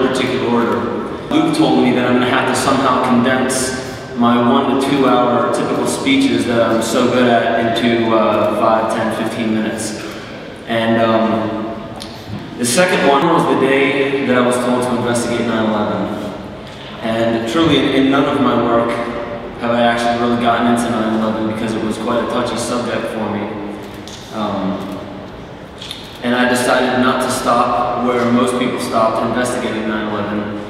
no particular order. Luke told me that I'm going to have to somehow condense my 1 to 2 hour typical speeches that I'm so good at into 5, 10, 15 minutes. And the second one was the day that I was told to investigate 9/11. And truly, in none of my work have I actually really gotten into 9/11 because it was quite a touchy subject for me. And I decided not to stop where most people stopped, investigating 9/11.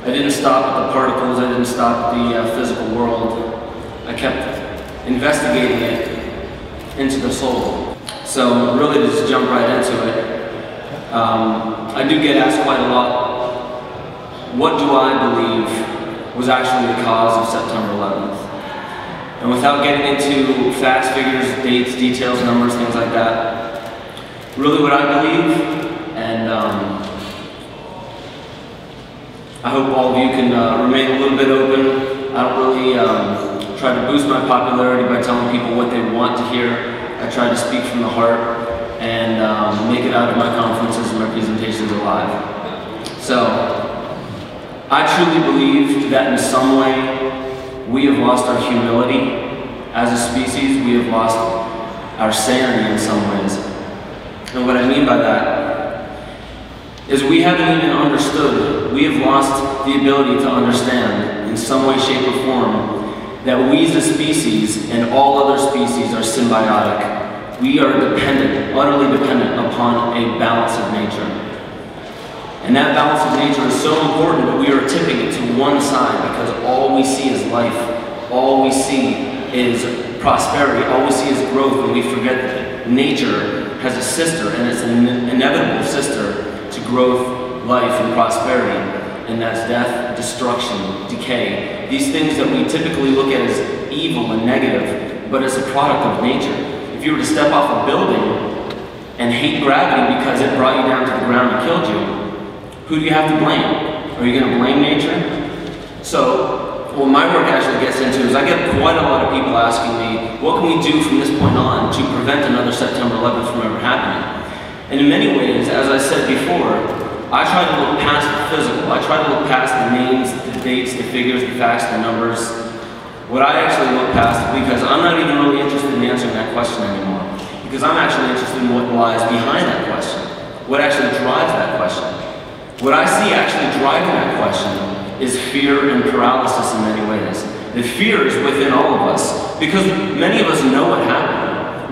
I didn't stop at the particles, I didn't stop at the physical world. I kept investigating it into the soul. So really to just jump right into it, I do get asked quite a lot, what do I believe was actually the cause of September 11th? And without getting into facts, figures, dates, details, numbers, things like that, really what I believe, and I hope all of you can remain a little bit open. I don't really try to boost my popularity by telling people what they want to hear. I try to speak from the heart and make it out of my conferences and my presentations alive. So, I truly believe that in some way we have lost our humility as a species. We have lost our sanity in some ways. And what I mean by that is we haven't even understood, we have lost the ability to understand in some way, shape, or form that we as a species and all other species are symbiotic. We are dependent, utterly dependent upon a balance of nature. And that balance of nature is so important that we are tipping it to one side because all we see is life, all we see is prosperity, all we see is growth, and we forget that nature has a sister, and it's an inevitable sister to growth, life, and prosperity, and that's death, destruction, decay. These things that we typically look at as evil and negative, but it's a product of nature. If you were to step off a building and hate gravity because it brought you down to the ground and killed you, who do you have to blame? Are you going to blame nature? So, what my work actually gets into is I get quite a lot of people asking me, what can we do from this point on to prevent another September 11th from ever happening? And in many ways, as I said before, I try to look past the physical. I try to look past the names, the dates, the figures, the facts, the numbers. What I actually look past, because I'm not even really interested in answering that question anymore, because I'm actually interested in what lies behind that question, what actually drives that question. What I see actually driving that question is fear and paralysis in many ways. The fear is within all of us, because many of us know what happened.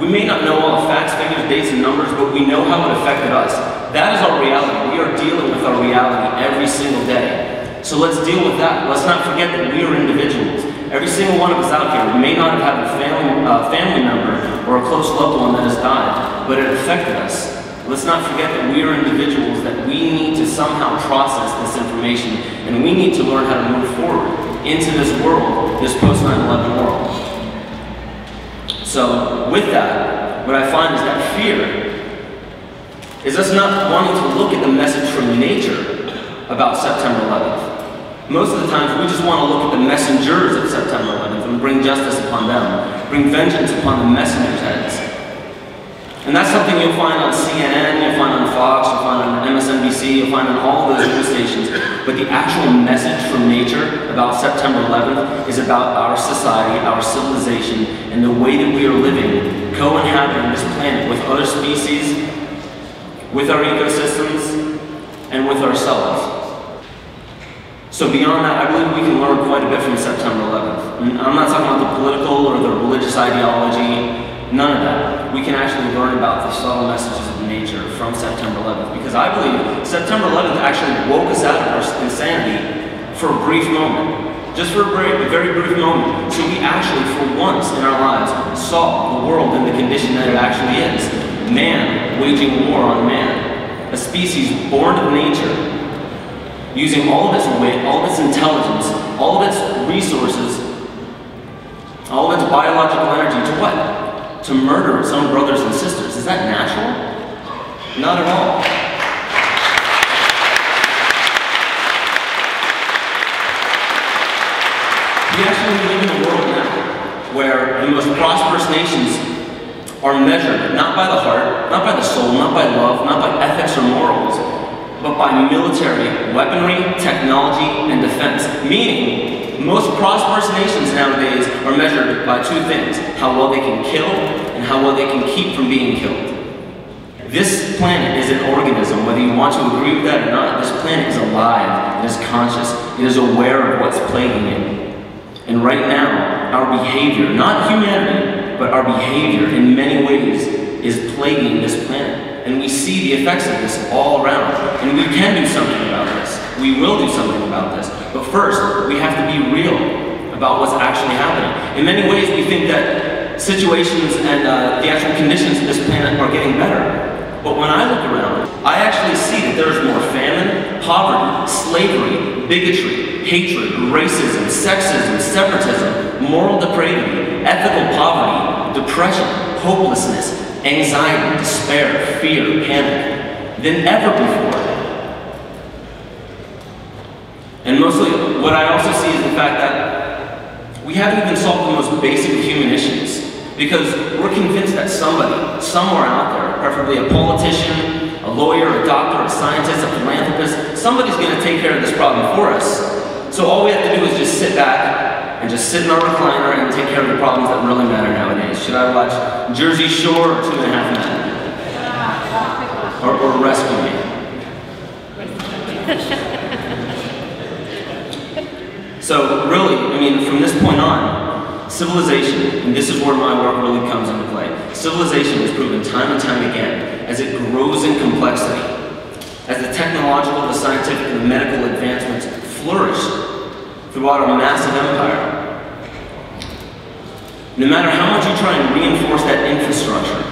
We may not know all the facts, figures, dates, and numbers, but we know how it affected us. That is our reality. We are dealing with our reality every single day. So let's deal with that. Let's not forget that we are individuals. Every single one of us out here may not have had a family member or a close loved one that has died, but it affected us. Let's not forget that we are individuals, that we need to somehow process this information, and we need to learn how to move forward into this world, this post-9/11 world. So, with that, what I find is that fear is us not wanting to look at the message from nature about September 11th. Most of the times, we just want to look at the messengers of September 11th and bring justice upon them, bring vengeance upon the messengers' heads. And that's something you'll find on CNN, you'll find on Fox, you'll find on MSNBC, you'll find on all those news stations. But the actual message from nature about September 11th is about our society, our civilization, and the way that we are living, co-inhabiting this planet with other species, with our ecosystems, and with ourselves. So beyond that, I believe we can learn quite a bit from September 11th. And I'm not talking about the political or the religious ideology. None of that. We can actually learn about the subtle messages of nature from September 11th, because I believe September 11th actually woke us out of our insanity for a brief moment. Just for a very brief moment. So we actually, for once in our lives, saw the world in the condition that it actually is. Man waging war on man. A species born of nature, using all of its wit, all of its intelligence, all of its resources, all of its biological energy to what? To murder its own brothers and sisters. Is that natural? Not at all. We actually live in a world now where the most prosperous nations are measured not by the heart, not by the soul, not by love, not by ethics or morals, but by military, weaponry, technology, and defense. Meaning, most prosperous nations nowadays are measured by two things: how well they can kill and how well they can keep from being killed. This planet is an organism, whether you want to agree with that or not. This planet is alive, it is conscious, it is aware of what's plaguing it. And right now, our behavior, not humanity, but our behavior in many ways is plaguing this planet. And we see the effects of this all around. And we can do something about this. We will do something about this. But first, we have to be real about what's actually happening. In many ways, we think that situations and the actual conditions of this planet are getting better. But when I look around, I actually see that there's more famine, poverty, slavery, bigotry, hatred, racism, sexism, separatism, moral depravity, ethical poverty, depression, hopelessness, anxiety, despair, fear, panic than ever before. And mostly, what I also see is the fact that we haven't even solved the most basic of human issues, because we're convinced that somebody, somewhere out there, preferably a politician, a lawyer, a doctor, a scientist, a philanthropist, somebody's going to take care of this problem for us. So all we have to do is just sit back and just sit in our recliner and take care of the problems that really matter nowadays. Should I watch Jersey Shore or 2.5 Men? Or Rescue Me? So really, I mean, from this point on, civilization, and this is where my work really comes into play, civilization has proven time and time again, as it grows in complexity, as the technological, the scientific, and the medical advancements flourish throughout a massive empire. No matter how much you try and reinforce that infrastructure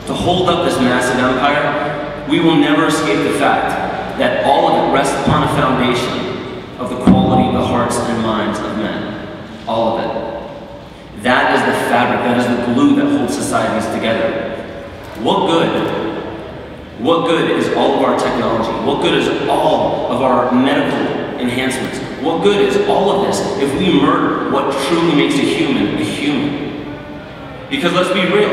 to hold up this massive empire, we will never escape the fact that all of it rests upon a foundation of the quality of the hearts and minds of men. All of it. That is the fabric, that is the glue that holds societies together. What good is all of our technology? What good is all of our medical enhancements? What good is all of this if we murder what truly makes a human a human? Because let's be real,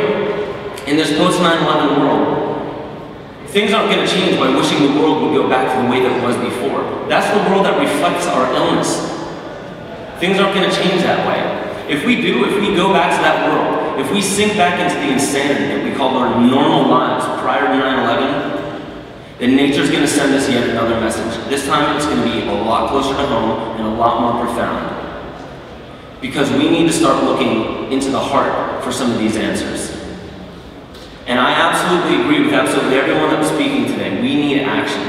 in this post-9/11 world, things aren't going to change by wishing the world would go back to the way that it was before. That's the world that reflects our illness. Things aren't going to change that way. If we go back to that world, if we sink back into the insanity that we call our normal lives prior to 9/11, then nature's going to send us yet another message. This time it's going to be a lot closer to home and a lot more profound. Because we need to start looking into the heart for some of these answers. And I absolutely agree with absolutely everyone that was speaking today. We need action.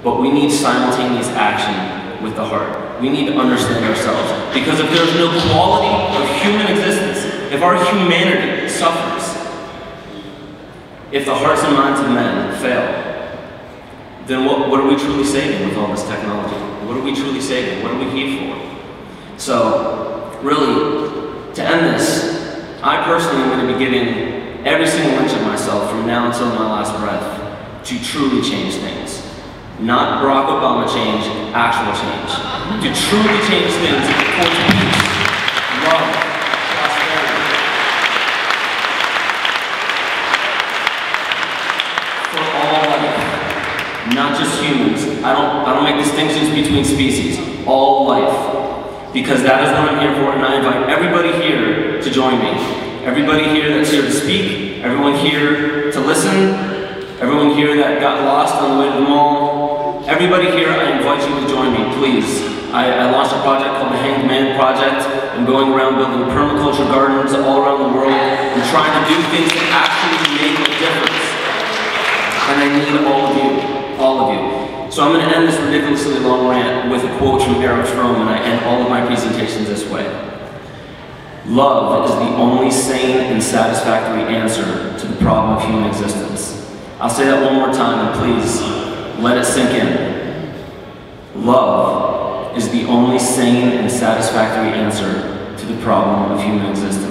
But we need simultaneous action with the heart. We need to understand ourselves. Because if there's no quality of human existence, if our humanity suffers, if the hearts and minds of men fail, then what are we truly saving with all this technology? What are we truly saving? What are we here for? So, really, to end this, I personally am going to be giving every single inch of myself from now until my last breath to truly change things. Not Barack Obama change, actual change. To truly change things towards peace, love, prosperity. For all life, not just humans. I don't make distinctions between species. All life. Because that is what I'm here for, and I invite everybody here to join me. Everybody here that's here to speak, everyone here to listen, everyone here that got lost on the way to the mall, everybody here, I invite you to join me, please. I launched a project called the Hanged Man Project. I'm going around building permaculture gardens all around the world and trying to do things that actually make a difference. And I need all of you. So I'm going to end this ridiculously long rant with a quote from Eric Fromm, and I end all of my presentations this way. Love is the only sane and satisfactory answer to the problem of human existence. I'll say that one more time, and please let it sink in. Love is the only sane and satisfactory answer to the problem of human existence.